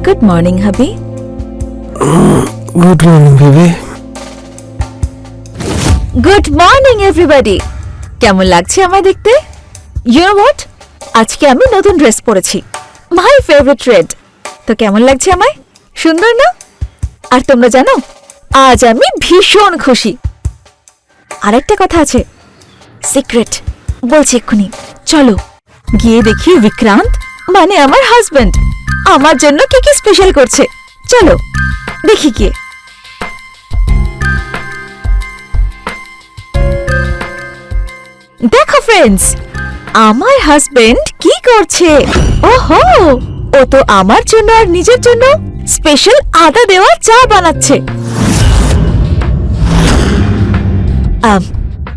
Good morning, hubby. Good morning, baby. Good morning, everybody. কেমন লাগছে আমায় দেখতে? You know what? আজকে আমি নতুন ড্রেস পরেছি। My favorite red. তো কেমন লাগছে আমায়? সুন্দর না? আর তোমরা জানো, আজ আমি ভীষণ খুশি। আরেকটা কথা আছে, সিক্রেট বলছি এক্ষুনি। চলো গিয়ে দেখি বিক্রান্ত মানে আমার হাজবেন্ড আমার জন্য কি কি স্পেশাল করছে। চলো দেখি কি। দেখো ফ্রেন্ডস, আমার হাজবেন্ড কি করছে। ওহো, ও তো আমার জন্য আর নিজের জন্য স্পেশাল আদা দেওয়া চা বানাচ্ছে।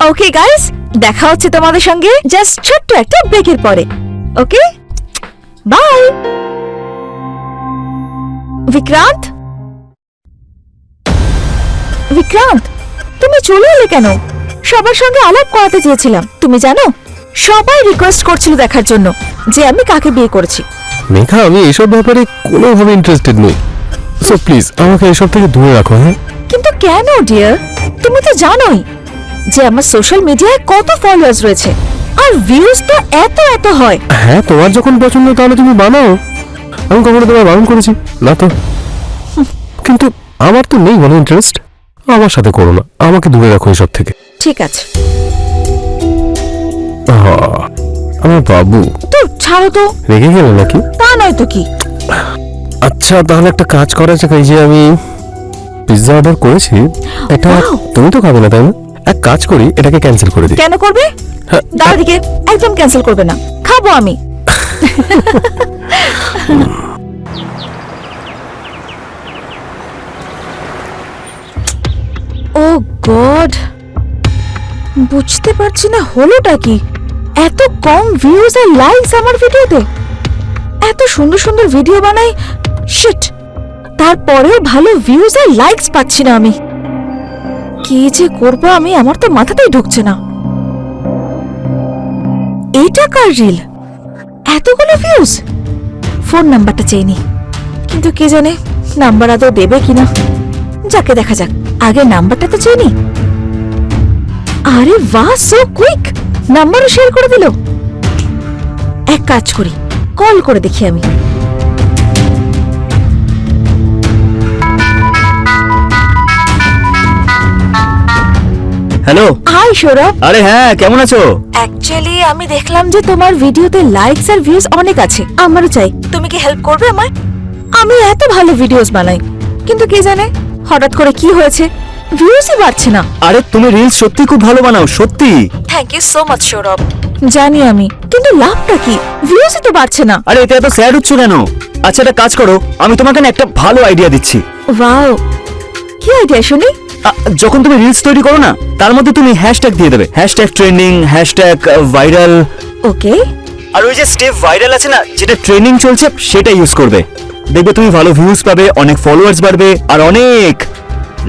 ওকে গাইস, দেখা হচ্ছে তোমাদের সঙ্গে জাস্ট ছোট্ট একটা ব্রেকের পরে। Okay bye. বিক্রান্ত, বিক্রান্ত তুমি চলে এলে কেন? সবার সঙ্গে আলাপ করাতে চেয়েছিলাম। তুমি জানো, সবাই রিকোয়েস্ট করছিল দেখার জন্য যে আমি কাকে বিয়ে করেছি। মেঘা, আমি এসব ব্যাপারে কোনোভাবে ইন্টারেস্টেড নই, সো প্লিজ আমাকে এসব থেকে দূরে রাখো। হ্যাঁ, কিন্তু কেন ডিয়ার? তুমি তো জানোই যে আমার সোশ্যাল মিডিয়ায় কত ফলোয়ার্স রয়েছে আর ভিউজ তো এত হয়। হ্যাঁ, তোমার যখন পছন্দ তাহলে তুমি বানাও, আমি কখনো তোমায় বারণ করেছি না তো। কিন্তু আমার তো নেই কোনো ইন্টারেস্ট, আমার সাথে করো না, আমাকে দূরে রাখো এসব থেকে। ঠিক আছে। আমার বাবু তো ছাড়ো তো। রেগে গেল নাকি? তা নয় তো কি। আচ্ছা তাহলে একটা কাজ করা যাক, এই যে আমি পিৎজা অর্ডার করেছি, এটা Wow! তুমি তো খাবে না তাই না? এক কাজ করি, এটাকে ক্যান্সেল করে দিই। কেন করবে? হ্যাঁ, দাঁড়া দিকে, একদম ক্যান্সেল করবে না, খাবো আমি। ও গড, বুঝতে পারছি না হলোটা কি। এত কম ভিউজ আর লাইকস আমার ভিডিওতে। এত সুন্দর সুন্দর ভিডিও বানাই, শিট, তারপরেও ভালো ভিউজ আর লাইকস পাচ্ছি না আমি। কি যে করবো আমি, আমার তো মাথাতেই ঢুকছে না। এটা কার রিল, এতগুলো ভিউজ? ফোন নাম্বারটা চেয়ে নি, কিন্তু কে জানে নাম্বার আদৌ দেবে কিনা। যাকে দেখা যাক, আগে নাম্বারটা তো চেয়ে নি। আরে বাহ, সো কুইক, নাম্বারও শেয়ার করে দিল। এক কাজ করি, কল করে দেখি আমি। হ্যালো। হাই সৌরভ। আরে হ্যাঁ, কেমন আছো? অ্যাকচুয়ালি আমি দেখলাম যে তোমার ভিডিওতে লাইকস আর ভিউজ অনেক আছে, আমারও চাই। তুমি কি হেল্প করবে আমায়? আমি এত ভালো ভিডিওস বানাই, কিন্তু কে জানে হঠাৎ করে কি হয়েছে, ভিউজই বাড়ছে না। আরে তুমি রিলস সত্যি খুব ভালো বানাও, সত্যি। Thank you so much Sourav. জানি আমি, কিন্তু লাভটা কি? ভিউজই তো বাড়ছে না। আরে এতে এত স্যাড হচ্ছ কেন? আচ্ছা একটা কাজ করো, আমি তোমাকে না একটা ভালো আইডিয়া দিচ্ছি। ওয়াও, কি আইডিয়া শুনি। যখন তুমি রিলস তৈরি করো না, তার মধ্যে তুমি হ্যাশট্যাগ দিয়ে দেবে, হ্যাশট্যাগ ট্রেন্ডিং, হ্যাশট্যাগ ভাইরাল। ওকে। আর ওই যে স্টেপ ভাইরাল আছে না, যেটা ট্রেন্ডিং চলছে, সেটা ইউজ করবে। দেখবে তুমি ভালো ভিউজ পাবে, অনেক ফলোয়ার্স বাড়বে, আর অনেক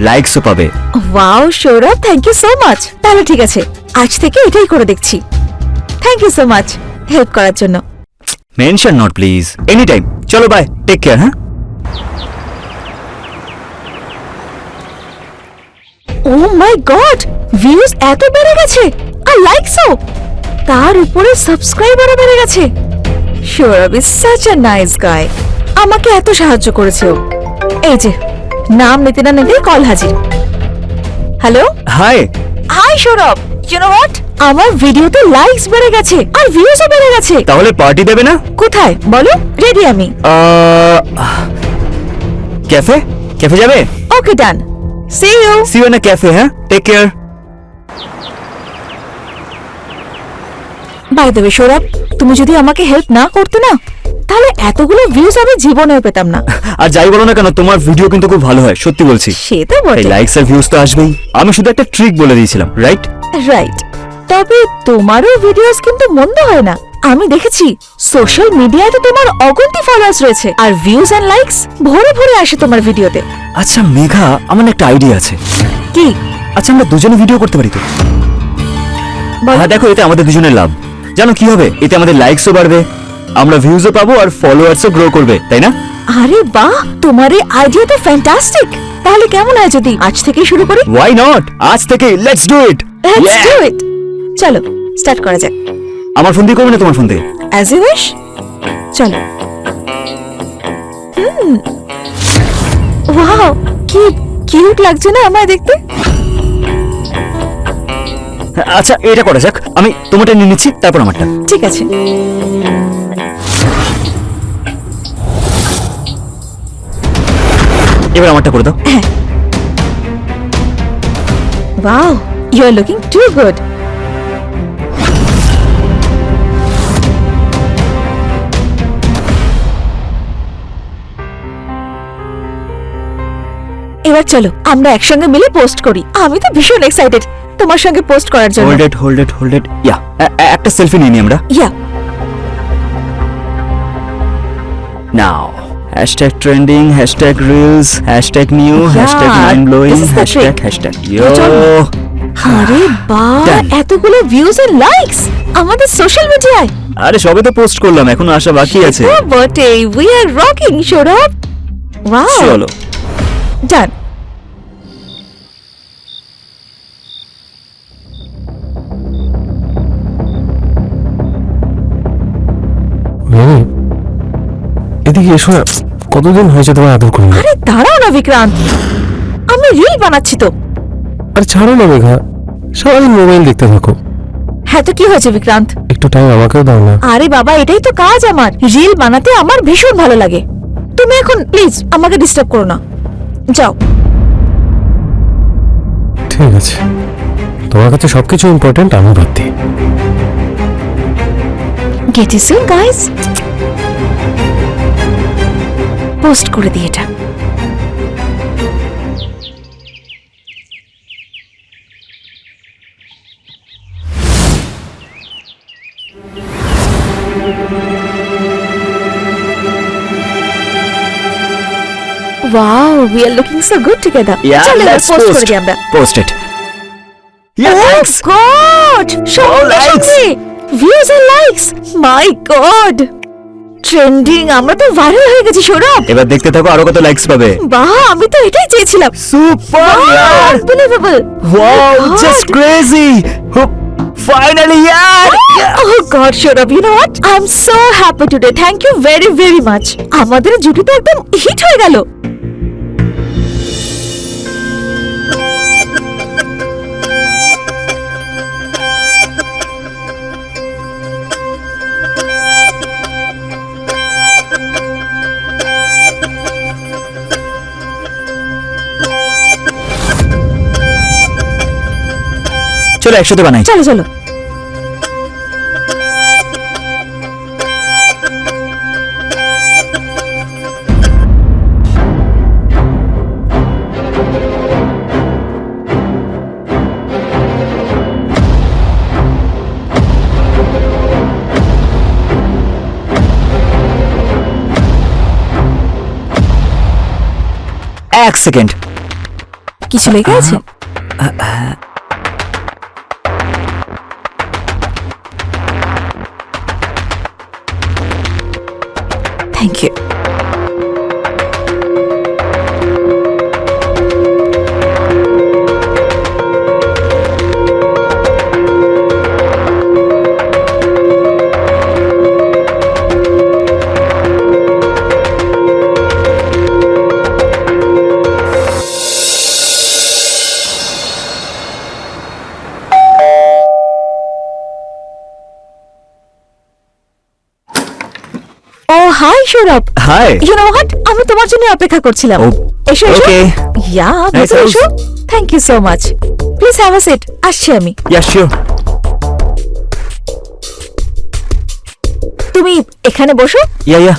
লাইকসও পাবে। Wow Sourav, thank you so much. তাহলে ঠিক আছে, আজ থেকে এটাই করে দেখছি। Thank you so much help করার জন্য। Mention not please, any time. চলো বাই, টেক কেয়ার। হ্যাঁ, ও মাই গড, ভিউজ এত বেড়ে গেছে আর লাইকসও, তার উপরে সাবস্ক্রাইবারও বেড়ে গেছে। Sourav is such a nice guy, আমাকে এত সাহায্য করেছে ও। এই যে নাম নিতে না নিতে কল হাজির। Hello. Hi. Hi Sourav, you know what, আমার ভিডিওতে লাইকস বেড়ে গেছে আর ভিউজও বেড়ে গেছে। তাহলে পার্টি দেবে না? কোথায় বলো, রেডি আমি। ক্যাফে? ক্যাফে যাবে? Okay done, see you. See you in a cafe. হ্যাঁ, take care. By the way Sourav, তুমি যদি আমাকে হেল্প না করতে না, তাহলে এতগুলো ভিউজ আমি জীবনেও পেতাম না। আর যাই বলো না কেন, তোমার ভিডিও কিন্তু খুব ভালো হয়, সত্যি বলছি। সে তো বটে। লাইকস আর ভিউজ তো আসবেই। আমি শুধু একটা ট্রিক বলে দিয়েছিলাম, রাইট? রাইট। তবে তোমারও ভিডিওস কিন্তু মন্দ হয় না। আমি দেখেছি সোশ্যাল মিডিয়াতে তোমার অগন্তি ফলোয়ার্স রয়েছে আর ভিউজ এন্ড লাইকস ভরে ভরে আসে তোমার ভিডিওতে। আচ্ছা মেঘা, আমার একটা আইডিয়া আছে। কি? আচ্ছা আমরা দুজনে ভিডিও করতে পারি তো? হ্যাঁ দেখো, এতে আমাদের দুজনের লাভ। জানো কি হবে? এতে আমাদের লাইকসও বাড়বে, আমরা ভিউজও পাবো আর ফলোয়ার্সও গ্রো করবে, তাই না? আরে বাহ, তোমার এই আইডিয়া তো ফ্যান্টাস্টিক। তাহলে কেমন হয় যদি আজ থেকে শুরু করি? ওয়াই নট, আজ থেকে let's do it. Let's do it. চলো স্টার্ট করা যাক। আমার ফোন দিয়ে করবে না তোমার ফোন দিয়ে? As you wish. চলো। ওয়াও, কি কিউট লাগছে না আমায় দেখতে? আচ্ছা এটা করা যাক, আমি তোমারটা নিয়ে নিচ্ছি তারপর আমারটা। ঠিক আছে। এবার আমারটা করে দাও। Wow, you are looking too good. এবার চলো আমরা একসঙ্গে মিলে পোস্ট করি। আমি তো ভীষণ এক্সাইটেড তোমার সঙ্গে পোস্ট করার জন্য। Hold it. ইয়া, একটা সেলফি নিয়ে নি আমরা। Yeah, now hashtag trending, hashtag reels, hashtag new, hashtag mind blowing, this is the trick. Hashtag yo. আরে বাহ, Done. এতগুলো ভিউজ এন্ড লাইকস আমাদের সোশ্যাল মিডিয়ায়। আরে সবে তো পোস্ট করলাম, এখনো আসা বাকি আছে। বটে, we are rocking Sourav. Wow, চলো ডান। মিমি, এদিকে এসো না। কতদিন হয়েছে তোমার আদর করি না। আরে দাঁড়াও না বিক্রান্ত, আমি রিল বানাচ্ছি তো। আর ছাড়ো না মেঘা, সারাদিন মোবাইল দেখতে থাকো। হ্যাঁ তো কি হয়েছে বিক্রান্ত? একটু টাইম আমাকেও দাও না। আরে বাবা, এটাই তো কাজ আমার। রিল বানাতে আমার ভীষণ ভালো লাগে। তুমি এখন প্লিজ আমাকে ডিস্টার্ব করো না, যাও। ঠিক আছে, তোমার কাছে সবকিছু ইম্পর্টেন্ট, আমি বাদ দিই। Get you soon guys. Post করে দিই এটা। Wow, we are looking so good together. Yeah, চলো এবার let's পোস্ট করে post. দিই আমরা। Post it. Yeah, Oh thanks. God! সঙ্গে likes. সঙ্গে views and likes. My God! Trending, আমরা তো ভাইরাল হয়ে গেছি সৌরভ। এবার দেখতে থাকো আরো কত লাইকস পাবে। বাহ, আমি তো এটাই চেয়েছিলাম। সুপার ইয়ার, Unbelievable! Wow, God! Just crazy. Finally ইয়ার। Oh God, Saurabh, you know what? I'm so happy today. Thank you very, very much. আমাদের জুটি তো একদম হিট হয়ে গেল। চলো একসাথে বানাই। চলো চলো। এক সেকেন্ড। কিছু লেগে আছে? Thank you. Oh hi Sourav. Hi. You know what, আমি তোমার জন্য অপেক্ষা করছিলাম। Oh, এসো এসো। okay. ইয়া, Nice ভেতরে house. এসো। Thank you so much. Please have a seat, আসছি আমি। Yeah sure. তুমি এখানে বসো, ইয়া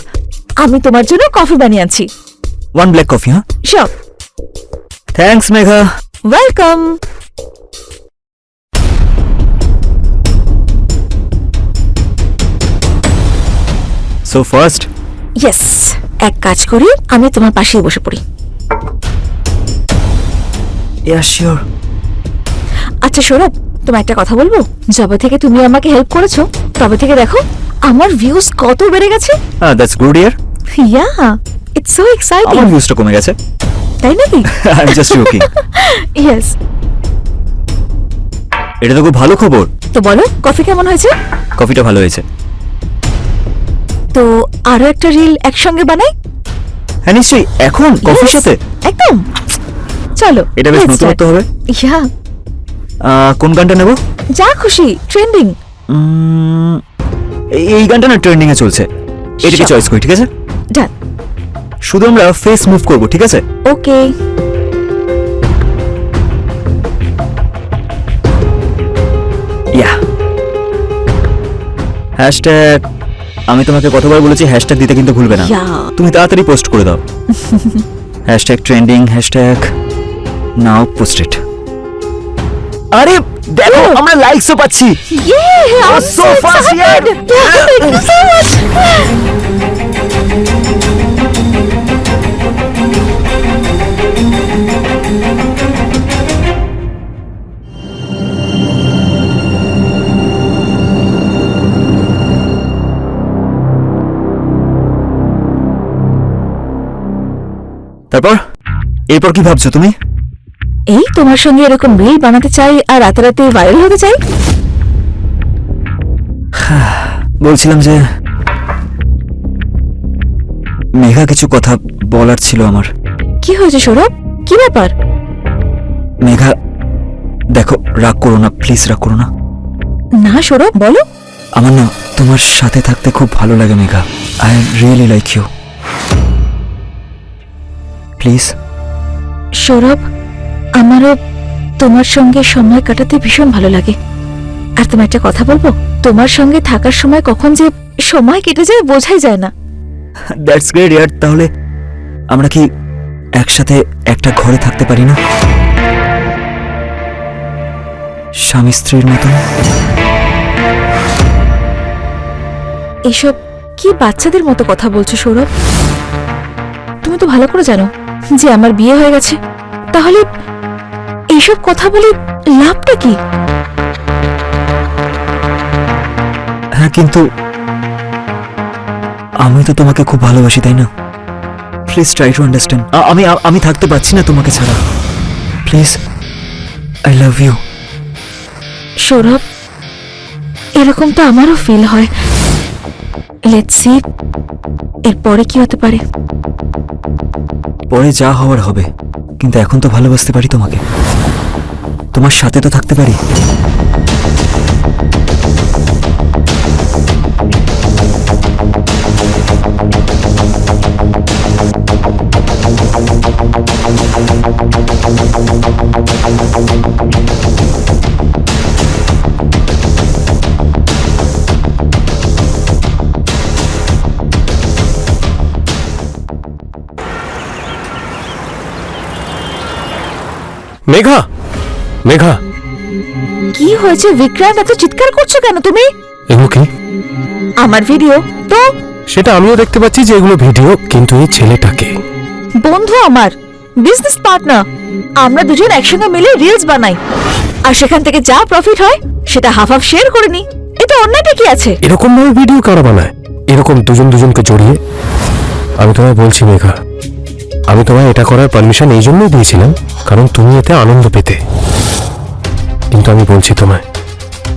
আমি তোমার জন্য কফি বানিয়ে আনছি। One black coffee. হ্যাঁ, sure. Thanks Megha. Welcome. So first yes, এক কাজ করি, আমি তোমার পাশেই বসে পড়ি। Yeah sure. আচ্ছা সৌরভ, তোমার একটা কথা বলবো। যবে থেকে তুমি আমাকে হেল্প করেছো তবে থেকে দেখো আমার ভিউজ কত বেড়ে গেছে। That's good year. Yeah, it's so exciting, আমার ভিউজটা কমে গেছে। তাই নাকি? I am just joking. Yes. এটা তো খুব ভালো খবর। তো বলো কফি কেমন হয়েছে? কফিটা ভালো হয়েছে। তো আরো একটা রিল একসঙ্গে বানাই। হ্যাঁ নিশ্চয়ই, এখন কফির Yes, সাথে? একদম। চলো এটা বেশ let's নতুনত্ব start. হবে। ইয়া, কোন গানটা নেব? যা খুশি, ট্রেন্ডিং। এই গানটা না ট্রেন্ডিং এ চলছে, এটাকে Sure. চয়েস করি, ঠিক আছে? ডান। শুধু আমরা ফেস মুভ করব, ঠিক আছে? ওকে। ইয়া। হ্যাশট্যাগ, আমি তোমাকে কতবার বলেছি হ্যাশট্যাগ দিতে, কিন্তু ভুলবে না। Yeah. তুমি তাড়াতাড়ি পোস্ট করে দাও। হ্যাশট্যাগ ট্রেন্ডিং, হ্যাশট্যাগ নাও পোস্টেড। আরে দেখো, আমরা লাইকসও পাচ্ছি। Yeah, I'm so fast, excited. yeah. Thank you so much. তারপর এরপর কি ভাবছো তুমি? এই তোমার সঙ্গে এরকম রিল বানাতে চাই আর রাতারাতি ভাইরাল হতে চাই। বলছিলাম যে মেঘা, কিছু কথা বলার ছিল আমার। কি হয়েছে সৌরভ? কি ব্যাপার? মেঘা দেখো, রাগ করো না প্লিজ, রাগ করো না। না সৌরভ, বলো। আমার না তোমার সাথে থাকতে খুব ভালো লাগে Megha. I really like you, please. Sourav, আমারও তোমার সঙ্গে সময় কাটাতে ভীষণ ভালো লাগে। আর তোমার একটা কথা বলবো, তোমার সঙ্গে থাকার সময় কখন যে সময় কেটে যায় বোঝাই যায় না। দ্যাটস গ্রেট ইয়ার। তাহলে আমরা কি একসাথে একটা ঘরে থাকতে পারি না, স্বামী স্ত্রীর মতন? এসব কি বাচ্চাদের মতো কথা বলছো সৌরভ? তুমি তো ভালো করে জানো যে আমার বিয়ে হয়ে গেছে। তাহলে এইসব কথা বলে লাভটা কি? হ্যাঁ, কিন্তু আমি তো তোমাকে খুব ভালোবাসি, তাই না? Please try to understand. আমি থাকতে পারছি না তোমাকে ছাড়া। Please, I love you. Sourav, এরকম তো আমারও ফিল হয়। লেটস সি এরপরে কি হতে পারে। পরে যা হওয়ার হবে, কিন্তু এখন তো ভালোবাসতে পারি তোমাকে, তোমার সাথে তো থাকতে পারি। মেঘা, মেঘা, কি হয়েছে বিক্রান্ত? এত চিৎকার করছো কেন তুমি? এগুলো কি? আমার ভিডিও তো। সেটা আমিও দেখতে পাচ্ছি যে এগুলো ভিডিও, কিন্তু এই ছেলেটাকে। বন্ধু আমার, বিজনেস পার্টনার। আমরা দুজন একসঙ্গে মিলে রিলস বানাই, আর সেখান থেকে যা প্রফিট হয় সেটা হাফ হাফ শেয়ার করে নি। এটা অন্যটা কি আছে? এরকম ভাবে ভিডিও কারা বানায়? এরকম দুজন দুজনকে জড়িয়ে? আমি তোমায় বলছি মেঘা, আমি তোমায় এটা করার পারমিশন এই জন্যই দিয়েছিলাম কারণ তুমি এতে আনন্দ পেতে। কিন্তু আমি বলছি তোমায়,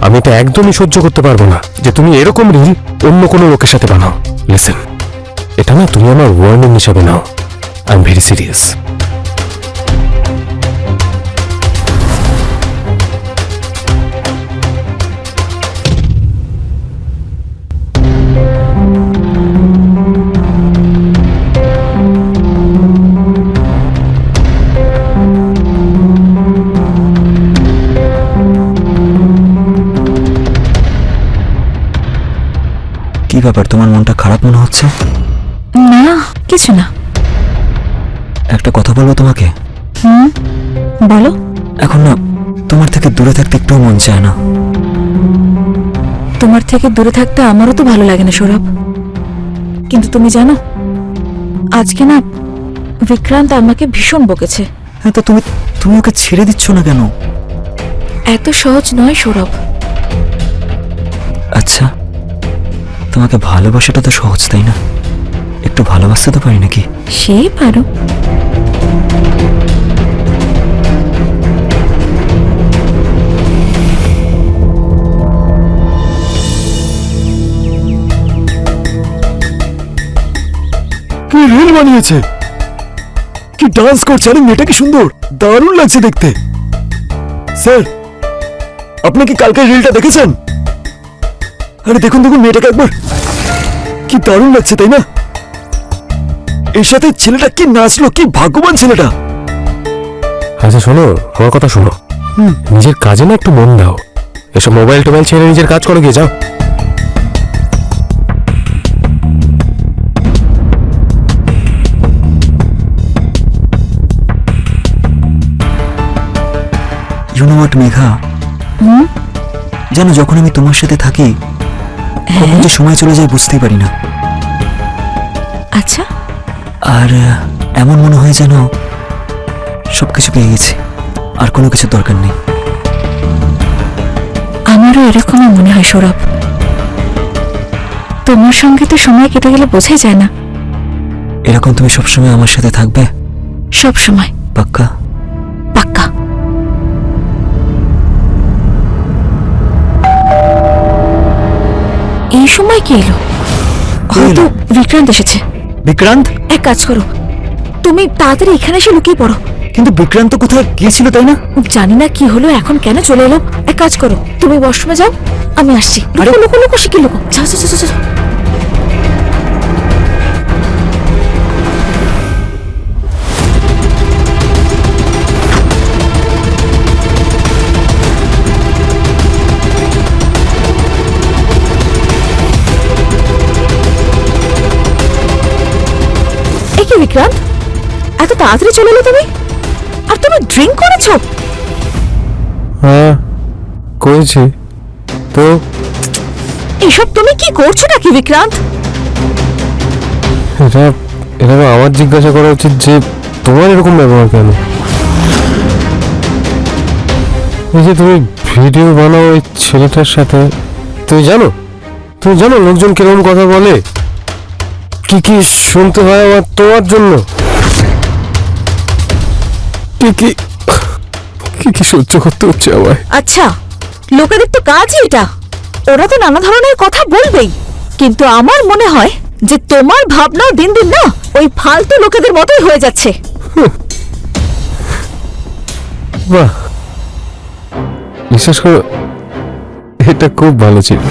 আমি এটা একদমই সহ্য করতে পারবো না যে তুমি এরকম রিল অন্য কোনো লোকের সাথে বানাও। লিসেন, এটা না তুমি আমার ওয়ার্নিং হিসাবে নাও। I am very serious. কি ব্যাপার, তোমার মনটা খারাপ মনে হচ্ছে? না, কিছু না। একটা কথা বলবো তোমাকে? বলো। এখন না তোমার থেকে দূরে থাকতে একটু মন চায় না। তোমার থেকে দূরে থাকতে আমারও তো ভালো লাগে না সৌরভ, কিন্তু তুমি জানো আজকে না বিক্রান্ত আমাকে ভীষণ বকেছে। হ্যাঁ, তো তুমি ওকে ছেড়ে দিচ্ছ না কেন? এত সহজ নয় সৌরভ। আচ্ছা, তোমাকে ভালোবাসাটা তো সহজ, তাই না? একটু ভালোবাসতে তো পারি নাকি? সে পারো। কি রিল বানিয়েছে, কি ডান্স করছে, আরে মেয়েটা কি সুন্দর, দারুণ লাগছে দেখতে। স্যার, আপনি কি কালকে রিলটা দেখেছেন? আরে দেখুন দেখুন মেয়েটাকে একবার, কি দারুণ লাগছে তাই না? এর সাথে ছেলেটা কি নাচলো, কি ভাগ্যবান ছেলেটা। আচ্ছা শোনো, আমার কথা শোনো, নিজের কাজে না একটু মন দাও। এসব মোবাইল টোবাইল ছেড়ে নিজের কাজ করো, গিয়ে যাও। ইউ নো হোয়াট মেঘা, জানো যখন আমি তোমার সাথে থাকি কখন যে সময় চলে যায় বুঝতেই পারি না। আচ্ছা, আর এমন মনে হয় যেন সবকিছু পেয়ে গেছি, আর কোনো কিছু দরকার নেই। আমারও এরকমই মনে হয় সৌরভ। তোমার সঙ্গে তো সময় কেটে গেলে বোঝাই যায় না। এরকম তুমি সবসময় আমার সাথে থাকবে? সব সময়। পাক্কা? পাক্কা। এই সময় কি এলো? হয়তো বিক্রান্ত এসেছে। বিক্রান্ত? এক কাজ করো, তুমি তাড়াতাড়ি এখানে এসে লুকিয়ে পড়ো। কিন্তু বিক্রান্ত কোথায় গিয়েছিল তাই না? জানি না কি হলো, এখন কেন চলে এলো। এক কাজ করো, তুমি ওয়াশরুমে যাও, আমি আসছি। আরে লুকো লুকো লুকো, শিখি লুকো, যাও যাও যাও যাও। এ কি বিক্রান্ত, এত তাড়াতাড়ি চলে এলো তুমি? আর তুমি ড্রিঙ্ক করেছো? হ্যাঁ করেছি তো। এসব তুমি কি করছো নাকি বিক্রান্ত? এটা এটা তো আমার জিজ্ঞাসা করা উচিত যে তোমার এরকম ব্যবহার কেন। এই যে তুমি ভিডিও বানাও ওই ছেলেটার সাথে, তুমি জানো লোকজন কিরকম কথা বলে, কি কি শুনতে হয় আমার তোমার জন্য, কি কি কি কি সহ্য করতে হচ্ছে আমায়। আচ্ছা, লোকেদের তো কাজই এটা, ওরা তো নানা ধরনের কথা বলবেই, কিন্তু আমার মনে হয় যে তোমার ভাবনা দিন দিন না ওই ফালতু লোকেদের মতোই হয়ে যাচ্ছে। বাহ, বিশ্বাস করো এটা খুব ভালো ছিল।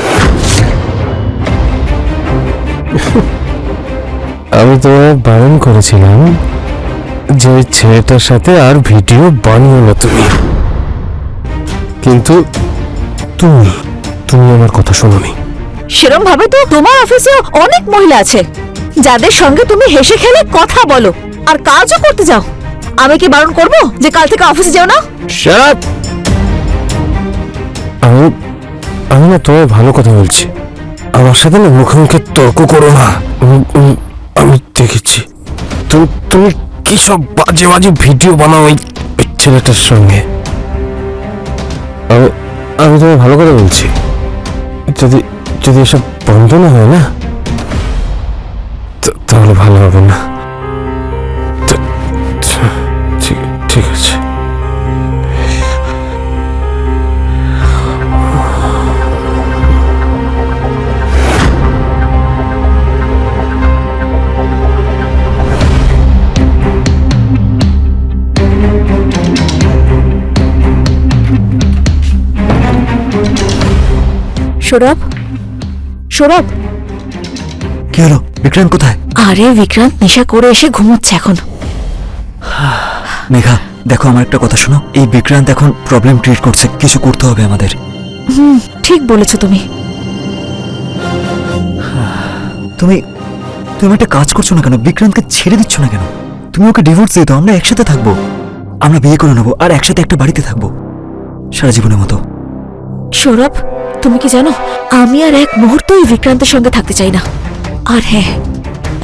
আমি তোমায় বারণ করেছিলাম যে ওই ছেলেটার সাথে আর ভিডিও বানিও না তুমি, কিন্তু তুমি আমার কথা শোনোনি। সেরম ভাবে তো তোমার অফিসে অনেক মহিলা আছে যাদের সঙ্গে তুমি হেসে খেলে কথা বলো আর কাজও করতে যাও। আমি কি বারণ করব যে কাল থেকে অফিসে যাও না? Shut up! আমি না তোমায় ভালো কথা বলছি, আমার সাথে না মুখে মুখে তর্ক করো না। আমি দেখেছি তুমি কি সব বাজে বাজে ভিডিও বানাও ওই ছেলেটার সঙ্গে। আমি তোমায় ভালো কথা বলছি, যদি এসব বন্ধ না হয় না তাহলে ভালো হবে না। ঠিক আছে। সৌরভ, সৌরভ। কি হলো? বিক্রান্ত কোথায়? আরে বিক্রান্ত নেশা করে এসে ঘুমোচ্ছে এখন। মেঘা দেখো, আমার একটা কথা শোনো, এই বিক্রান্ত এখন প্রবলেম ক্রিয়েট করছে, কিছু করতে হবে আমাদের। ঠিক বলেছো তুমি। তুমি একটা কাজ করছো না কেন? বিক্রান্তকে ছেড়ে দিচ্ছ না কেন? তুমি ওকে ডিভোর্স দিয়ে দাও, আমরা একসাথে থাকবো, আমরা বিয়ে করে নেবো আর একসাথে একটা বাড়িতে থাকবো সারা জীবনের মতো। সৌরভ, তুমি কি জানো আমি আর এক মুহূর্তই বিক্রান্তের সঙ্গে থাকতে চাই না। আর হ্যাঁ,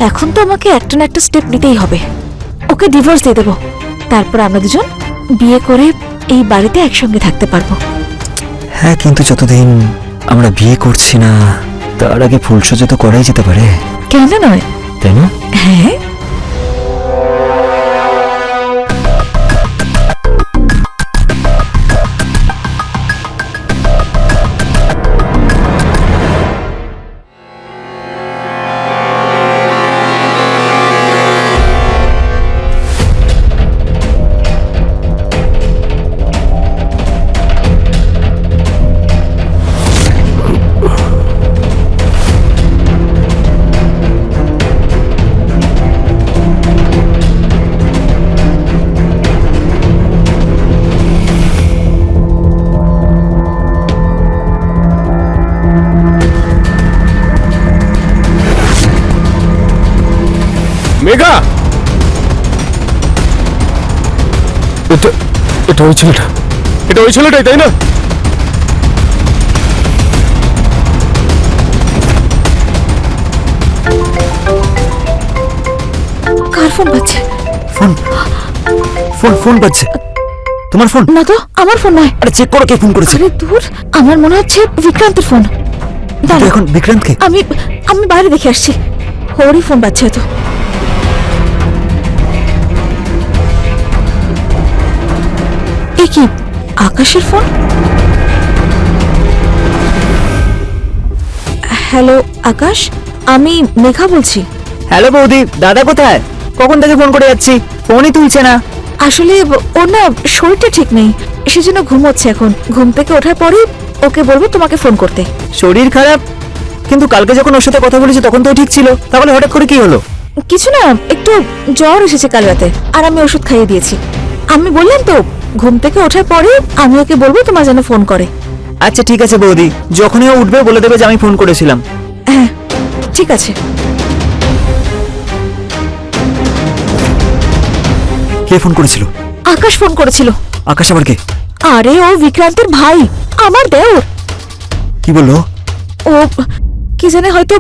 এখন তো আমাকে একটা না একটা স্টেপ নিতেই হবে। ওকে ডিভোর্স দিয়ে দেবো, তারপর আমরা দুজন বিয়ে করে এই বাড়িতে একসঙ্গে থাকতে পারবো। হ্যাঁ, কিন্তু যতদিন আমরা বিয়ে করছি না তার আগে ফুলসজ্জা তো করাই যেতে পারে। কেন নয়? তাই না? হ্যাঁ। মেঘা, এটা এটা ওই ছেলেটা, এটা ওই ছেলেটাই, তাই না? কার ফোন বাজছে? ফোন ফোন ফোন বাজছে। তোমার ফোন? না তো, আমার ফোন নয়। আরে চেক করো কে ফোন করেছে। আরে দূর, আমার মনে হচ্ছে বিক্রান্তের ফোন। কিন্তু দাঁড়া, এখন বিক্রান্তকে আমি আমি বাইরে দেখে আসছি। ওরই ফোন বাজছে তো। এ কি আকাশের ফোন? হ্যালো আকাশ, আমি মেঘা বলছি। হ্যালো বৌদি, দাদা কোথায়? কখন থেকে ফোন করে যাচ্ছি, ফোনই তুলছে না। আসলে ওর না শরীরটা ঠিক নেই, সেজন্য ঘুমোচ্ছে এখন। ঘুম থেকে ওঠার পরেই ওকে বলবো তোমাকে ফোন করতে। শরীর খারাপ? কিন্তু কালকে যখন ওর সাথে কথা বলেছি তখন তো ও ঠিক ছিল, তাহলে হঠাৎ করে কি হলো? কিছু না, একটু জ্বর এসেছে কাল রাতে, আর আমি ওষুধ খাইয়ে দিয়েছি। আমি বললাম তো, ঘুম থেকে ওঠার পরে আমি ওকে বলবো তোমার যেন ফোন করে। আচ্ছা ঠিক আছে বৌদি, যখনই ও উঠবে বলে দেবে যে আমি ফোন করেছিলাম। হ্যাঁ ঠিক আছে। কে ফোন করেছিল? আকাশ ফোন করেছিল। আকাশ আবার কে? আরে ও বিক্রান্তের ভাই, আমার দেওর। কি বললো? ও কি জানে হয়তো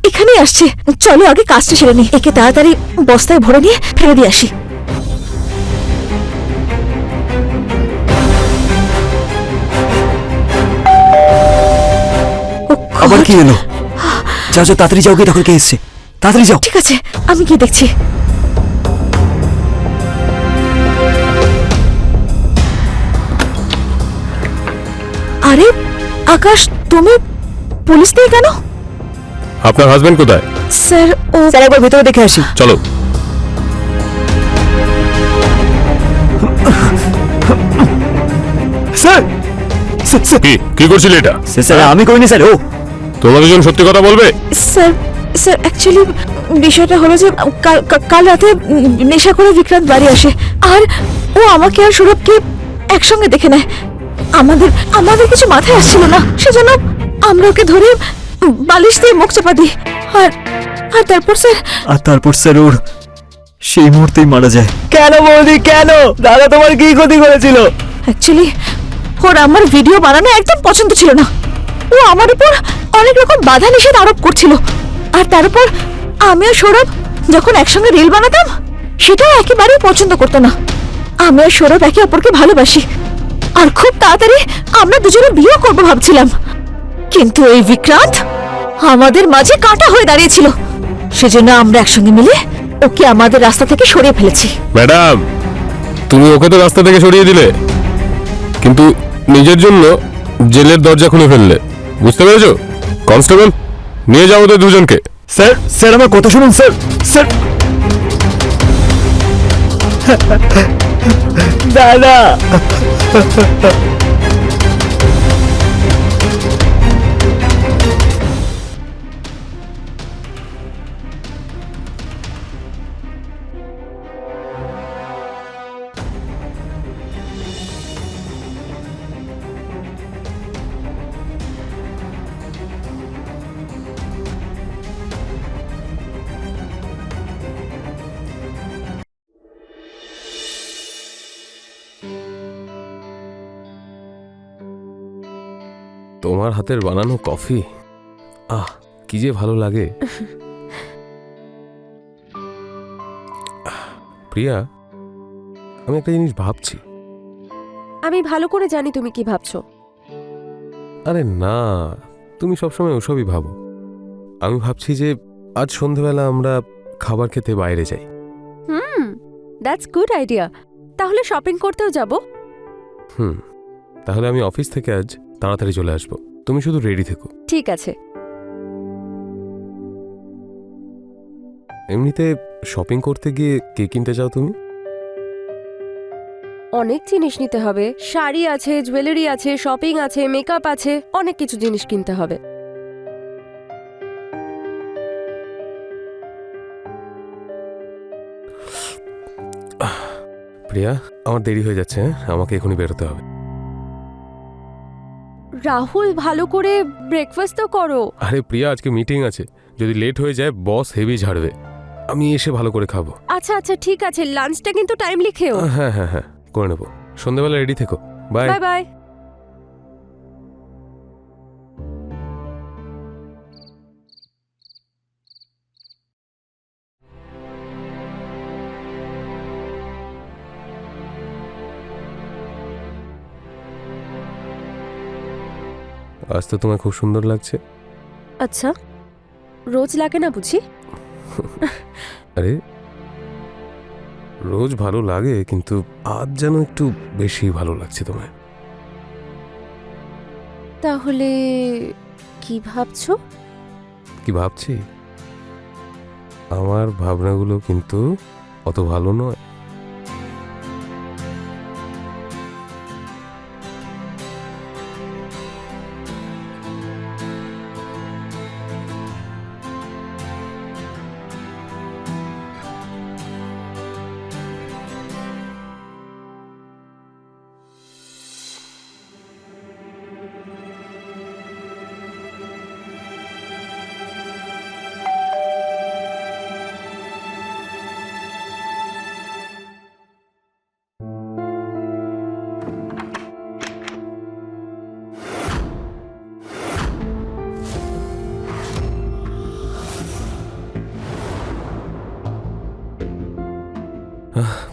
এখানেই আসছে। চলো আগে কাজটা সেরে নি, একে তাড়াতাড়ি বস্তায় ভরে নিয়ে ফেলে দিয়ে আসি। ও আবার God! কি এলো? যাও যাও তাড়াতাড়ি যাও, গিয়ে দেখো কে এসছে, তাড়াতাড়ি যাও। ঠিক আছে, আমি গিয়ে দেখছি। আরে আকাশ, তুমি পুলিশ দিয়ে কেন? আপনার হাজবেন্ড কোথায়? স্যার ও স্যার একবার ভেতরে দেখে আসি। চলো। স্যার কি কি করছিলে এটা? স্যার আমি করিনি স্যার, ও। তোমরা দুজন সত্যি কথা বলবে? স্যার স্যার অ্যাকচুয়ালি বিষয়টা হলো যে কাল রাতে নেশা করে বিক্রান্ত বাড়ি আসে, আর ও আমাকে আর সৌরভকে একসঙ্গে দেখে নেয়। আমাদের আমাদের কিছু মাথায় আসছিল না, সেজন্য আমরা ওকে ধরে বালিশ দিয়ে মুখ চাপা দিই। আর আর তারপর স্যার আর তারপর স্যার ওর সেই মুহূর্তেই মারা যায়। কেন বৌদি কেন? দাদা তোমার কি ক্ষতি করেছিল? অ্যাকচুয়ালি ওর আমার ভিডিও বানানো একদম পছন্দ ছিল না। ও আমার উপর অনেক রকম বাধা নিষেধ আরোপ করছিল, আর তার উপর আমিও সৌরভ যখন একসঙ্গে রিল বানাতাম সেটাও একেবারেই পছন্দ করতো না। আমি আর সৌরভ একে অপরকে ভালোবাসি, আর খুব তাড়াতাড়ি আমরা দুজনে বিয়ে করবো ভাবছিলাম। কিন্তু এই বিক্রান্ত আমাদের মাঝে কাঁটা হয়ে দাঁড়িয়েছিল, সেজন্য আমরা একসঙ্গে মিলে ওকে আমাদের রাস্তা থেকে সরিয়ে ফেলেছি। ম্যাডাম, তুমি ওকে তো রাস্তা থেকে সরিয়ে দিলে, কিন্তু নিজের জন্য জেলের দরজা খুলে ফেললে। বুঝতে পেরেছো? কনস্টেবল, নিয়ে যাও ওদের দুজনকে। স্যার স্যার আমার কথা শুনুন স্যার। স্যার দাদা তোমার হাতের বানানো কফি, আহ কি যে ভালো লাগে। প্রিয়া, আমি একটা জিনিস ভাবছি। আমি ভালো করে জানি তুমি কি ভাবছো। আরে না, তুমি সবসময় ওসবই ভাবো। আমি ভাবছি যে আজ সন্ধেবেলা আমরা খাবার খেতে বাইরে যাই। That's good idea. তাহলে শপিং করতেও যাব। তাহলে আমি অফিস থেকে আজ তাড়াতাড়ি চলে আসবো, তুমি শুধু রেডি থেকো। ঠিক আছে। এমনিতে শপিং করতে গিয়ে কে কিনতে চাও তুমি? অনেক জিনিস নিতে হবে, শাড়ি আছে, জুয়েলারি আছে, শপিং আছে, মেকআপ আছে, অনেক কিছু জিনিস কিনতে হবে। প্রিয়া, আমার দেরি হয়ে যাচ্ছে, আমাকে এখনই বেরোতে হবে। রাহুল, ভালো করে ব্রেকফাস্ট তো করো। আরে প্রিয়া, আজকে মিটিং আছে, যদি লেট হয়ে যায় বস হেভি ঝাড়বে। আমি এসে ভালো করে খাবো। আচ্ছা আচ্ছা ঠিক আছে, লাঞ্চটা কিন্তু টাইমলি খেও। হ্যাঁ হ্যাঁ হ্যাঁ, করে নেবো। সন্ধ্যাবেলা রেডি থেকো। বাই। Bye bye. আজ তো তোমায় খুব সুন্দর লাগছে। আচ্ছা, রোজ লাগে না বুঝি? আরে রোজ ভালো লাগে, কিন্তু আজ যেন একটু বেশি ভালো লাগছে তোমায়। তাহলে কি ভাবছো? কি ভাবছি? আমার ভাবনাগুলো কিন্তু অত ভালো নয়।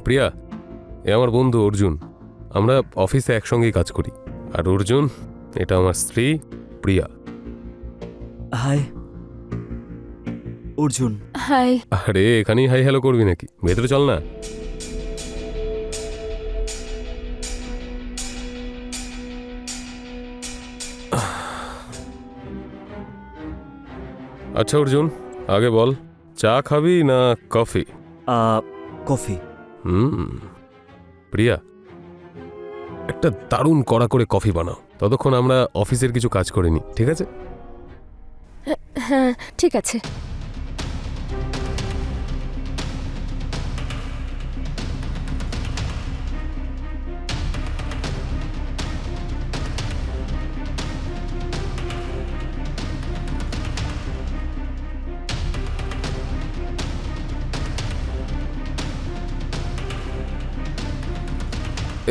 প্রিয়া, এ আমার বন্ধু অর্জুন। আমরা অফিসে একসঙ্গেই কাজ করি। আর অর্জুন, এটা আমার স্ত্রী প্রিয়া। হাই অর্জুন। হাই। আরে এখানেই হাই হ্যালো করবি নাকি? ভেতরে চল না। আচ্ছা অর্জুন, আগে বল, চা খাবি না কফি? কফি। প্রিয়া, একটা দারুণ কড়া করে কফি বানাও। ততক্ষণ আমরা অফিসের কিছু কাজ করে নিই, ঠিক আছে? হ্যাঁ ঠিক আছে।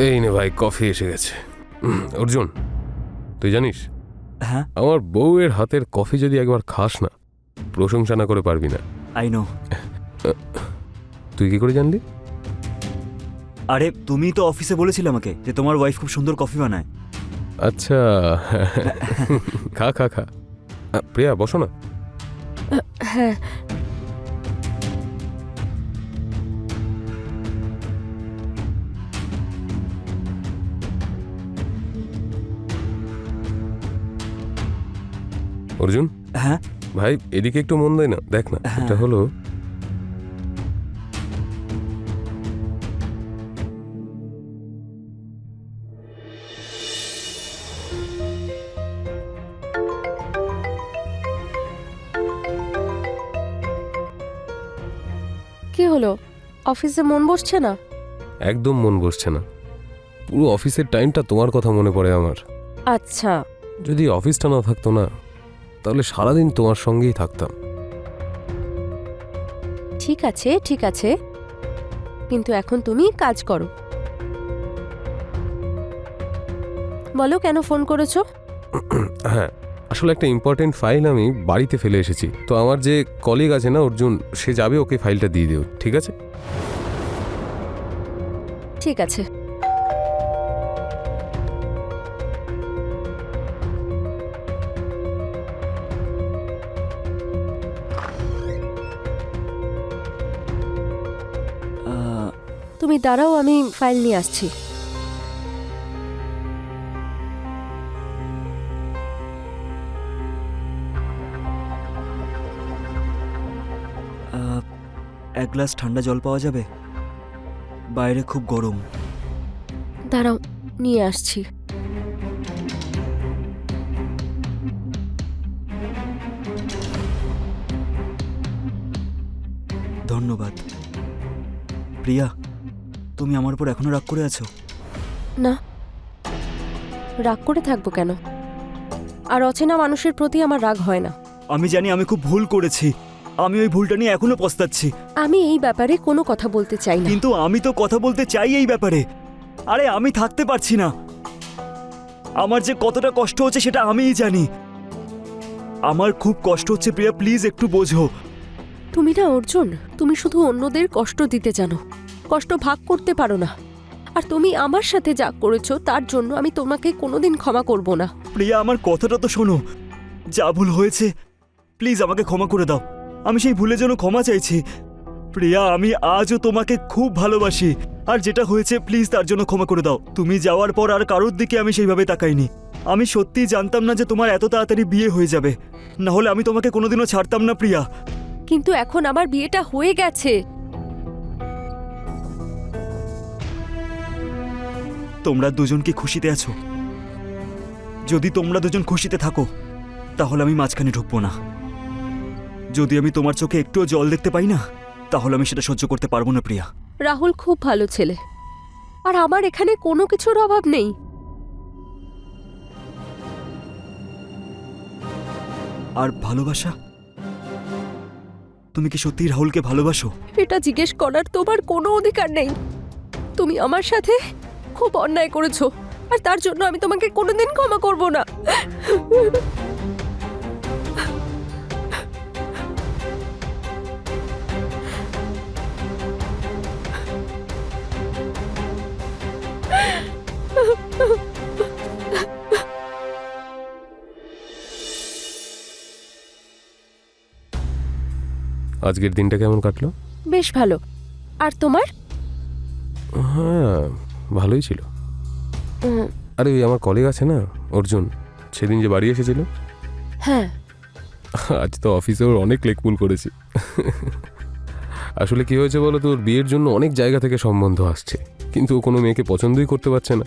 এই নে ভাই, কফি এসে গেছে। অর্জুন, তুই জানিস হ্যাঁ, আমার বউয়ের হাতের কফি যদি একবার খাস না, প্রশংসা না করে পারবি না। I know. তুই কি করে জানলি? আরে তুমি তো অফিসে বলেছিলে আমাকে যে তোমার ওয়াইফ খুব সুন্দর কফি বানায়। আচ্ছা, খা খা খা। প্রিয়া, বসো না। হ্যাঁ। অর্জুন হ্যাঁ ভাই, এদিকে একটু মন দেয় না, দেখ না। এটা হলো কি হলো, অফিসে মন বসছে না? একদম মন বসছে না। পুরো অফিসের টাইমটা তোমার কথা মনে পড়ে আমার। আচ্ছা। যদি অফিসটা না থাকতো না, তাহলে সারাদিন তোমার সঙ্গেই থাকতাম। ঠিক আছে ঠিক আছে, কিন্তু এখন তুমি কাজ করো। বলো কেন ফোন করেছো? হ্যাঁ, আসলে একটা ইম্পর্টেন্ট ফাইল আমি বাড়িতে ফেলে এসেছি। তো আমার যে কলিগ আছে না অর্জুন, সে যাবে, ওকে ফাইলটা দিয়ে দিও, ঠিক আছে? ঠিক আছে। তুমি দাঁড়াও, আমি ফাইল নিয়ে আসছি। এক গ্লাস ঠান্ডা জল পাওয়া যাবে? বাইরে খুব গরম। দাঁড়াও, নিয়ে আসছি। ধন্যবাদ। প্রিয়া, তুমি আমার উপর এখনো রাগ করে আছো? না, রাগ করে থাকবো কেন? আর অচেনা মানুষের প্রতি আমার রাগ হয় না। আমি জানি আমি খুব ভুল করেছি। আমি ওই ভুলটা নিয়ে এখনো পস্তাচ্ছি। আমি এই ব্যাপারে কোনো কথা বলতে চাই না। কিন্তু আমি তো কথা বলতে চাই এই ব্যাপারে। আরে আমি থাকতে পারছি না। আমার যে কতটা কষ্ট হচ্ছে সেটা আমিই জানি। আমার খুব কষ্ট হচ্ছে প্রিয়া, প্লিজ একটু বোঝো। তুমি না অর্জুন, তুমি শুধু অন্যদের কষ্ট দিতে জানো, কষ্ট ভাগ করতে পারো না। আর তুমি আমার সাথে যা করেছো তার জন্য আমি তোমাকে কোনোদিন ক্ষমা করব না। প্রিয়া আমার কথাটা তো শোনো। যা ভুল হয়েছে প্লিজ আমাকে ক্ষমা করে দাও। আমি সেই ভুলের জন্য ক্ষমা চাইছি। প্রিয়া আমি আজও তোমাকে খুব ভালোবাসি। আর যেটা হয়েছে প্লিজ তার জন্য ক্ষমা করে দাও। তুমি যাওয়ার পর আর কারোর দিকে আমি সেইভাবে তাকাইনি। আমি সত্যিই জানতাম না যে তোমার এত তাড়াতাড়ি বিয়ে হয়ে যাবে। না হলে আমি তোমাকে কোনোদিনও ছাড়তাম না প্রিয়া। কিন্তু এখন আমার বিয়েটা হয়ে গেছে। তোমরা দুজন কি খুশিতে আছো? যদি তোমরা দুজন খুশিতে থাকো তাহলে আমি মাঝখানে ঢুকবো না। যদি আমি তোমার চোখে একটুও জল দেখতে পাই না তাহলে আমি সেটা সহ্য করতে পারবো না প্রিয়া। রাহুল খুব ভালো ছেলে, আর আমার এখানে কোনো কিছুর অভাব নেই। আর ভালোবাসা, তুমি কি সত্যি রাহুলকে ভালোবাসো? এটা জিজ্ঞেস করার তোমার কোনো অধিকার নেই। তুমি আমার সাথে খুব অন্যায় করেছো, আর তার জন্য আমি তোমাকে কোনোদিন ক্ষমা করব না। আজকের দিনটা কেমন কাটলো? বেশ ভালো। আর তোমার? হ্যাঁ, ভালোই ছিল। উম, আরে ওই আমার কলিগ আছে না অর্জুন, সেদিন যে বাড়ি এসেছিল, হ্যাঁ। আজ তো অফিসে ওর অনেক লেকপুল করেছি। আসলে কি হয়েছে বলো তো, ওর বিয়ের জন্য অনেক জায়গা থেকে সম্বন্ধ আসছে, কিন্তু ও কোনো মেয়েকে পছন্দই করতে পারছে না।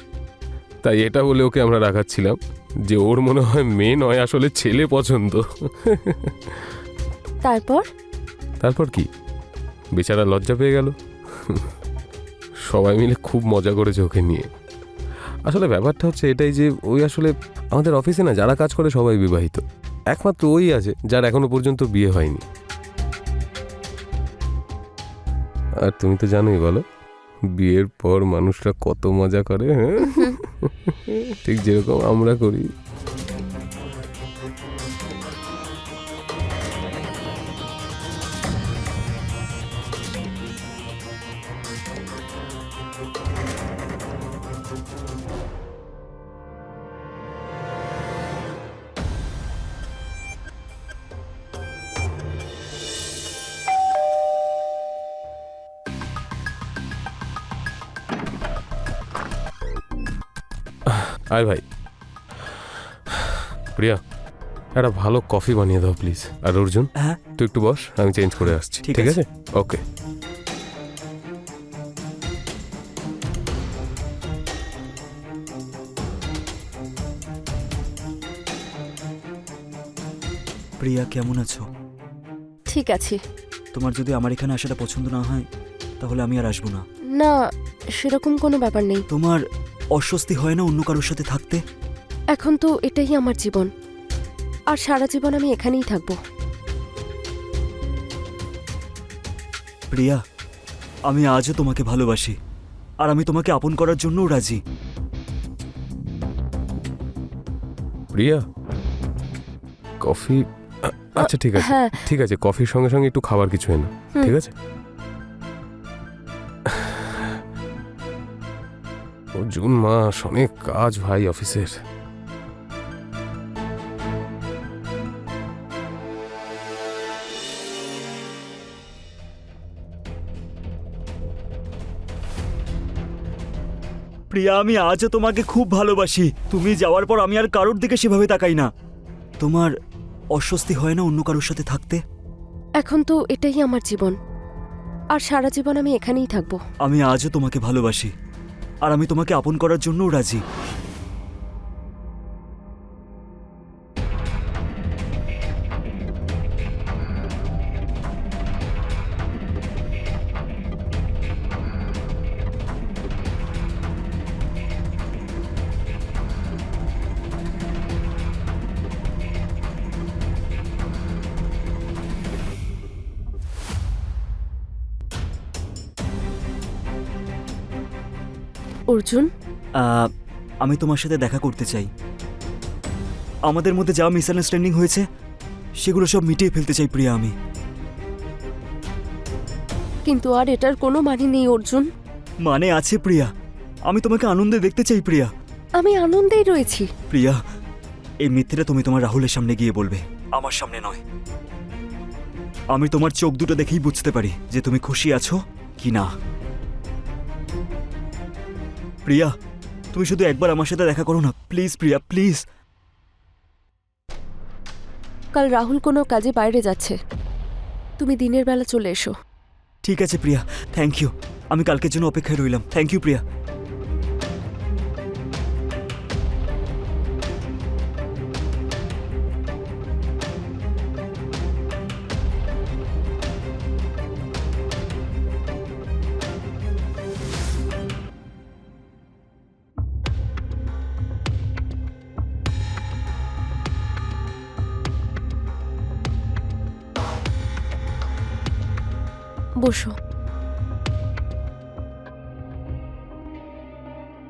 তাই এটা বলে ওকে আমরা রাখাচ্ছিলাম যে ওর মনে হয় মেয়ে নয়, আসলে ছেলে পছন্দ। তারপর? তারপর কি, বেচারা লজ্জা পেয়ে গেল। সবাই মিলে খুব মজা করেছে ওকে নিয়ে। আসলে ব্যাপারটা হচ্ছে এটাই যে ওই আসলে আমাদের অফিসে না যারা কাজ করে সবাই বিবাহিত, একমাত্র ওই আছে যার এখনো পর্যন্ত বিয়ে হয়নি। আর তুমি তো জানোই বলো, বিয়ের পর মানুষরা কত মজা করে। হ্যাঁ, ঠিক যেরকম আমরা করি। আয় ভাই। প্রিয়া, একটা ভালো কফি বানিয়ে দাও প্লিজ। আর অর্জুন, হ্যাঁ তুই একটু বস, আমি চেঞ্জ করে আসছি। ঠিক ঠিক আছে। আছে, ওকে। প্রিয়া কেমন আছো? ঠিক আছে। তোমার যদি আমার এখানে আসাটা পছন্দ না হয় তাহলে আমি আর আসবো না। না, সেরকম কোনো ব্যাপার নেই। তোমার অস্বস্তি হয় না অন্য কারোর সাথে থাকতে? এখন তো এটাই আমার জীবন, আর সারা জীবন আমি এখানেই থাকবো। প্রিয়া আমি আজও তোমাকে ভালোবাসি, আর আমি তোমাকে আপন করার জন্যও রাজি। প্রিয়া, কফি? আচ্ছা ঠিক আছে, হ্যাঁ। ঠিক আছে, কফির সঙ্গে সঙ্গে একটু খাবার কিছু এনো। ঠিক আছে। ও জুন মাস, অনেক কাজ ভাই অফিসের। প্রিয়া আমি আজও তোমাকে খুব ভালোবাসি। তুমি যাওয়ার পর আমি আর কারোর দিকে সেভাবে তাকাই না। তোমার অস্বস্তি হয় না অন্য কারোর সাথে থাকতে? এখন তো এটাই আমার জীবন, আর সারা জীবন আমি এখানেই থাকবো। আমি আজও তোমাকে ভালোবাসি, আর আমি তোমাকে আপন করার জন্যও রাজি। অর্জুন, আমি তোমার সাথে দেখা করতে চাই। আমাদের মধ্যে যা মিসআন্ডারস্ট্যান্ডিং হয়েছে সেগুলো সব মিটিয়ে ফেলতে চাই প্রিয়া আমি। কিন্তু আর এটার কোনো মানে নেই অর্জুন। মানে আছে প্রিয়া, আমি তোমাকে আনন্দে দেখতে চাই প্রিয়া। আমি আনন্দেই রয়েছি। প্রিয়া, এই মিথ্যেটা তুমি তোমার রাহুলের সামনে গিয়ে বলবে, আমার সামনে নয়। আমি তোমার চোখ দুটো দেখেই বুঝতে পারি যে তুমি খুশি আছো কি না। প্রিয়া, তুমি শুধু একবার আমার সাথে দেখা করো না প্লিজ প্রিয়া, প্লিজ। কাল রাহুল কোনো কাজে বাইরে যাচ্ছে, তুমি দিনের বেলা চলে এসো। ঠিক আছে প্রিয়া, থ্যাংক ইউ। আমি কালকের জন্য অপেক্ষায় রইলাম। থ্যাংক ইউ প্রিয়া। বসো।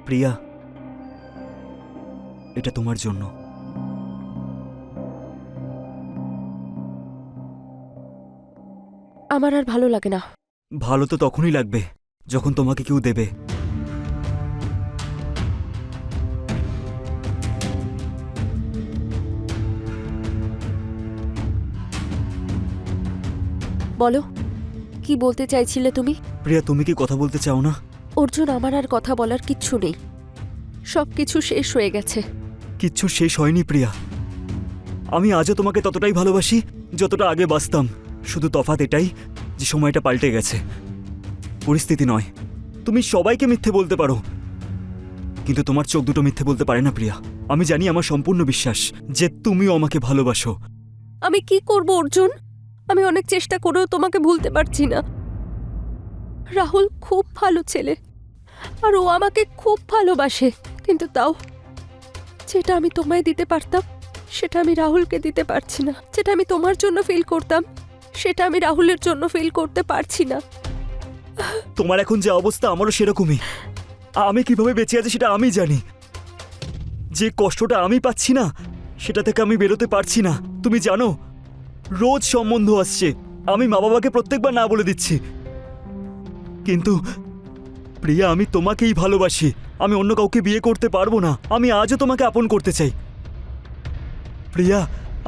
প্রিয়া, এটা তোমার জন্য। আমার আর ভালো লাগে না। ভালো তো তখনই লাগবে যখন তোমাকে কেউ দেবে। বলো, কি বলতে চাইছিলে তুমি? প্রিয়া, তুমি কি কথা বলতে চাও না? অর্জুন, আমার আর কথা বলার কিচ্ছু নেই। সব কিছু শেষ হয়ে গেছে। কিচ্ছু শেষ হয়নি প্রিয়া। আমি আজও তোমাকে ততটাই ভালোবাসি যতটা আগে বাসতাম। শুধু তফাৎ এটাই যে সময়টা পাল্টে গেছে, পরিস্থিতি নয়। তুমি সবাইকে মিথ্যে বলতে পারো, কিন্তু তোমার চোখ দুটো মিথ্যে বলতে পারে না প্রিয়া। আমি জানি, আমার সম্পূর্ণ বিশ্বাস যে তুমিও আমাকে ভালোবাসো। আমি কি করব অর্জুন? আমি অনেক চেষ্টা করেও তোমাকে ভুলতে পারছি না। রাহুল খুব ভালো ছেলে, আর ও আমাকে খুব ভালোবাসে, কিন্তু তাও যেটা আমি তোমায় দিতে পারতাম সেটা আমি রাহুলকে দিতে পারছি না। যেটা আমি তোমার জন্য ফিল করতাম সেটা আমি রাহুলের জন্য ফিল করতে পারছি না। তোমার এখন যে অবস্থা আমারও সেরকমই। আমি কিভাবে বেঁচে আছি সেটা আমি জানি। যে কষ্টটা আমি পাচ্ছি না সেটা থেকে আমি বেরোতে পারছি না। তুমি জানো, রোজ সম্বন্ধ আসছে, আমি মা বাবাকে প্রত্যেকবার না বলে দিচ্ছি। কিন্তু প্রিয়া, আমি তোমাকেই ভালোবাসি। আমি অন্য কাউকে বিয়ে করতে পারবো না। আমি আজও তোমাকে আপন করতে চাই। প্রিয়া,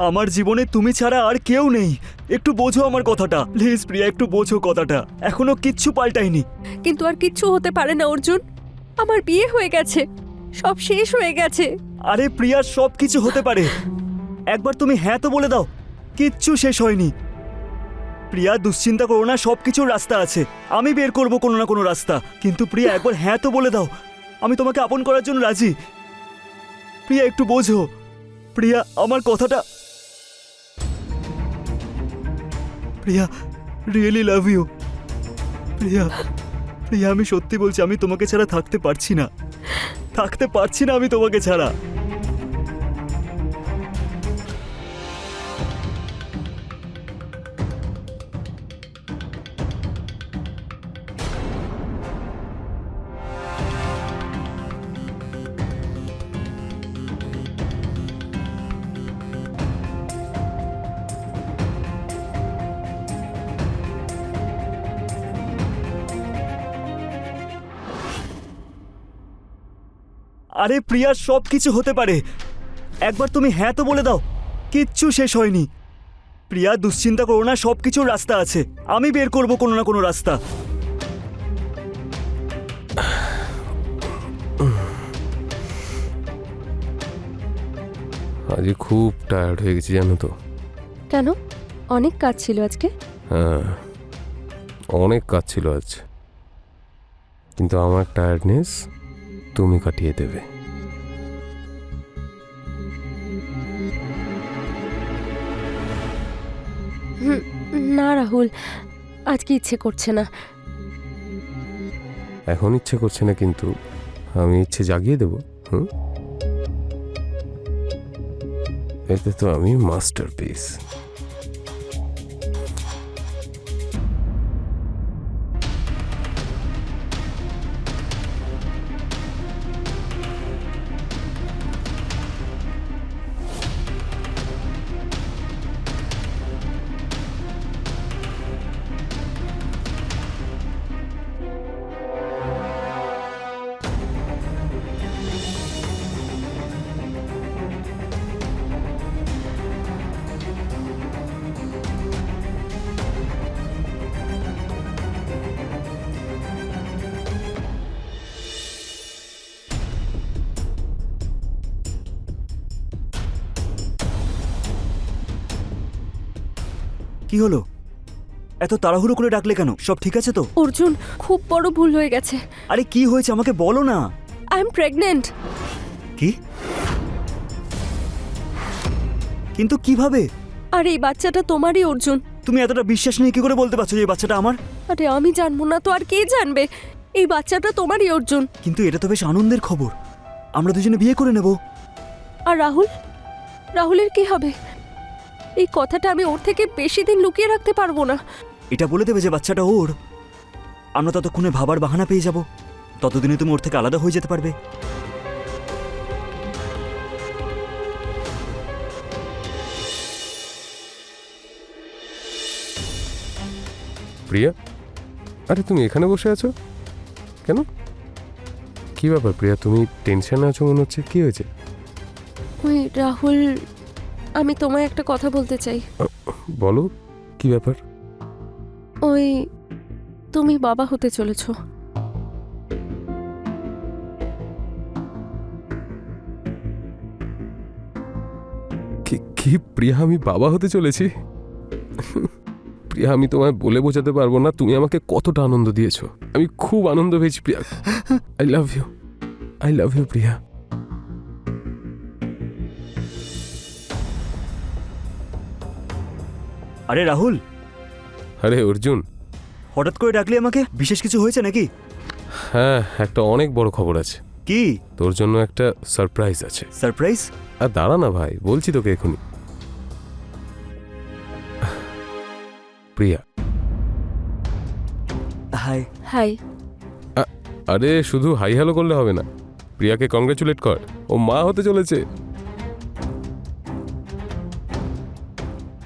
আমার জীবনে তুমি ছাড়া আর কেউ নেই। একটু বোঝো আমার কথাটা প্লিজ প্রিয়া, একটু বোঝো কথাটা। এখনো কিচ্ছু পাল্টায়নি। কিন্তু আর কিচ্ছু হতে পারে না অর্জুন। আমার বিয়ে হয়ে গেছে, সব শেষ হয়ে গেছে। আরে প্রিয়া, সব কিছু হতে পারে। একবার তুমি হ্যাঁ তো বলে দাও, কিচ্ছু শেষ হয়নি। প্রিয়া, দুশ্চিন্তা করো না, সব কিছুর রাস্তা আছে। আমি বের করব কোনো না কোনো রাস্তা। কিন্তু প্রিয়া, একবার হ্যাঁ তো বলে দাও, আমি তোমাকে আপন করার জন্য রাজি। প্রিয়া, একটু বোঝো। প্রিয়া, আমার কথাটা। প্রিয়া, রিয়েলি লাভ ইউ। প্রিয়া, প্রিয়া, আমি সত্যি বলছি, আমি তোমাকে ছাড়া থাকতে পারছি না। থাকতে পারছি না আমি তোমাকে ছাড়া। আরে প্রিয়া, সব কিছু হতে পারে। একবার তুমি হ্যাঁ তো বলে দাও, কিচ্ছু শেষ হয়নি। প্রিয়া, দুশ্চিন্তা করো না, সব কিছুর রাস্তা আছে। আমি বের করব কোনো না কোনো রাস্তা। আজ খুব টায়ার্ড হয়ে গেছি জানো তো। কেন? অনেক কাজ ছিল আজকে। হ্যাঁ, অনেক কাজ ছিল আজ, কিন্তু আমার টায়ার্ডনেস তুমি কাটিয়ে দেবে। না রাহুল, আজকে ইচ্ছে করছে না। এখন ইচ্ছে করছে না, কিন্তু আমি ইচ্ছে জাগিয়ে দেব। এতে তো আমি মাস্টারপিস। কি হলো? এত তাড়াহুড়ো করে ডাকলে কেন? সব ঠিক আছে তো? অর্জুন, খুব বড় ভুল হয়ে গেছে। আরে কি হয়েছে আমাকে বলো না। I am pregnant. কি? কিন্তু কিভাবে? আর এই বাচ্চাটা তোমারই অর্জুন। তুমি এতটা বিশ্বাস নিয়ে কি করে বলতে পারছো যে এই বাচ্চাটা আমার? আরে আমি জানবো না তো আর কে জানবে? এই বাচ্চাটা তোমারই অর্জুন। কিন্তু এটা তো বেশ আনন্দের খবর। আমরা দুজনে বিয়ে করে নেব। আর রাহুল, রাহুলের কি হবে? এই কথাটা আমি ওর থেকে বেশি দিন লুকিয়ে রাখতে পারবো না। এটা বলে দেবে যে বাচ্চাটা ওর। আমরা ততক্ষণে ভাবার বাহানা পেয়ে যাব। ততদিনে তুমি ওর থেকে আলাদা হয়ে যেতে পারবে। প্রিয়া, আরে তুমি এখানে বসে আছো কেন? কি ব্যাপার প্রিয়া, তুমি টেনশনে আছো মনে হচ্ছে, কি হয়েছে? ওই রাহুল, আমি তোমায় একটা কথা বলতে চাই। বলো, কি ব্যাপার? ওই তুমি বাবা হতে চলেছো। কি প্রিয়া, আমি বাবা হতে চলেছি? প্রিয়া, আমি তোমায় বলে বোঝাতে পারবো না তুমি আমাকে কতটা আনন্দ দিয়েছো। আমি খুব আনন্দ পেয়েছি Priya. I love you, I love you Priya. আরে রাহুল, আরে অর্জুন, হঠাৎ করে ডাকলি আমাকে? বিশেষ কিছু হয়েছে নাকি? হ্যাঁ, একটা অনেক বড় খবর আছে। কি তোর জন্য একটা সারপ্রাইজ আছে। সারপ্রাইজ? আর দাঁড়া না ভাই, বলছি তোকে এখনই। প্রিয়া, হাই। হাই। আরে শুধু হাই হ্যালো করলে হবে না, প্রিয়াকে কংগ্রেচুলেট কর, ও মা হতে চলেছে।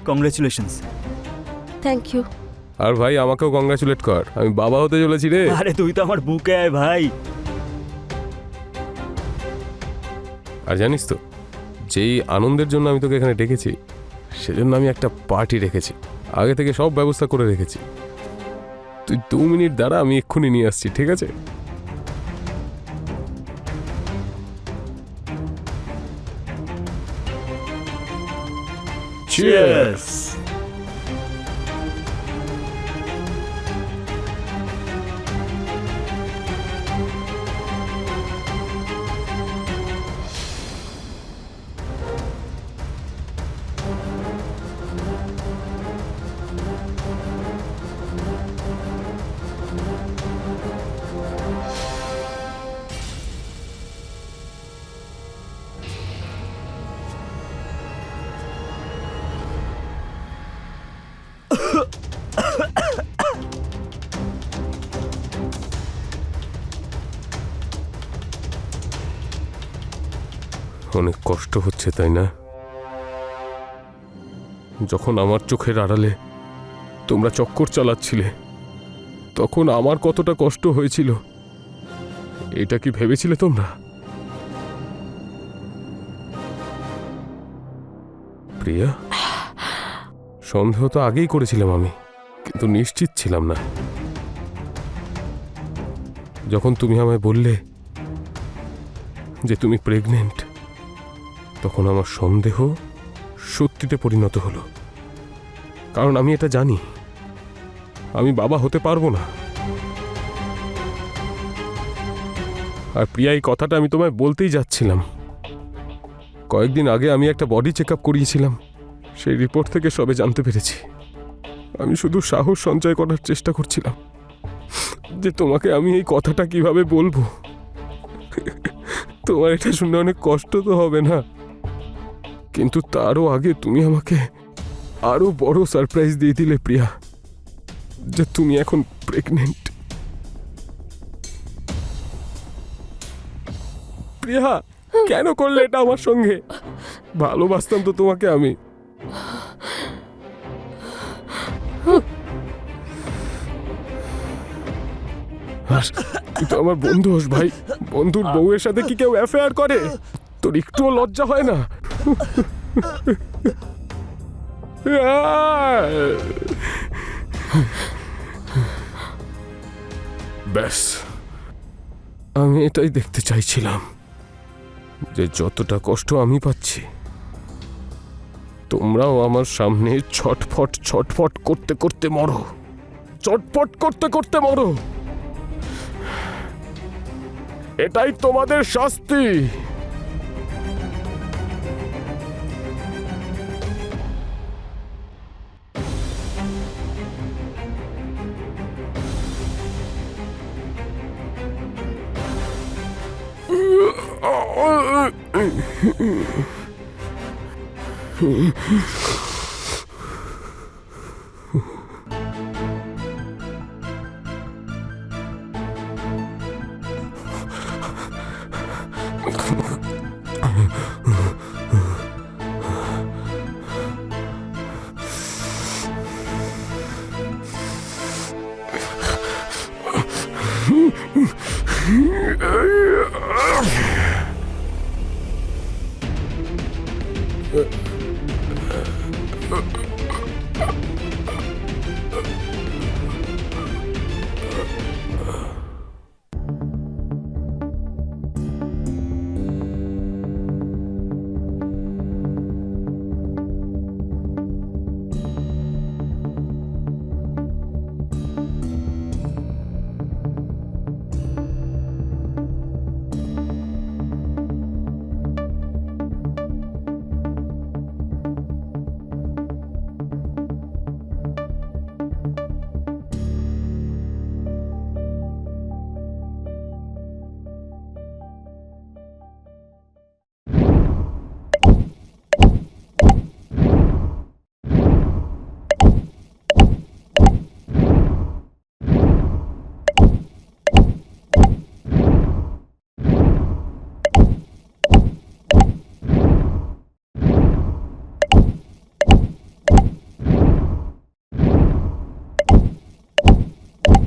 কংগ্রেচুলেশনস। Thank you. আর ভাই আমাকেও কংগ্রেচুলেট কর, আমি বাবা হতে চলেছি রে। আরে তুই তো আমার বুকে আয় ভাই। আর জানিস তো, যেই আনন্দের জন্য আমি তোকে এখানে ডেকেছি, সেজন্য আমি একটা পার্টি রেখেছি, আগে থেকে সব ব্যবস্থা করে রেখেছি। তুই 2 মিনিট দাঁড়া, আমি এক্ষুনি নিয়ে আসছি, ঠিক আছে? চিয়ার্স। অনেক কষ্ট হচ্ছে তাই না? যখন আমার চোখের আড়ালে তোমরা চক্কর চালাচ্ছিলে, তখন আমার কতটা কষ্ট হয়েছিল, এটা কি ভেবেছিলে তোমরা? প্রিয়া, সন্দেহ তো আগেই করেছিলাম আমি, কিন্তু নিশ্চিত ছিলাম না। যখন তুমি আমায় বললে যে তুমি প্রেগনেন্ট, তখন আমার সন্দেহ সত্যিতে পরিণত হলো। কারণ আমি এটা জানি, আমি বাবা হতে পারবো না। আর প্রিয়া, এই কথাটা আমি তোমায় বলতেই যাচ্ছিলাম। কয়েকদিন আগে আমি একটা বডি চেক আপ করিয়েছিলাম, সেই রিপোর্ট থেকে সবে জানতে পেরেছি। আমি শুধু সাহস সঞ্চয় করার চেষ্টা করছিলাম যে তোমাকে আমি এই কথাটা কিভাবে বলবো। তোমার এটা শুনে অনেক কষ্ট তো হবে না? কিন্তু তারও আগে তুমি আমাকে আরো বড় সারপ্রাইজ দিয়ে দিলে প্রিয়া, যে তুমি এখন প্রেগনেন্ট। প্রিয়া, কেন করলে এটা আমার সঙ্গে? ভালোবাসতাম তো তোমাকে আমি। আর তুই তো আমার বন্ধু হোস ভাই, বন্ধুর বউয়ের সাথে কি কেউ অ্যাফেয়ার করে? তোর একটুও লজ্জা হয় না? ব্যাস, আমি এটাই দেখতে চাইছিলাম যে যতটা কষ্ট আমি পাচ্ছি, তোমরাও আমার সামনে ছটফট ছটফট করতে করতে মরো, চটপট করতে করতে মরো। এটাই তোমাদের শাস্তি।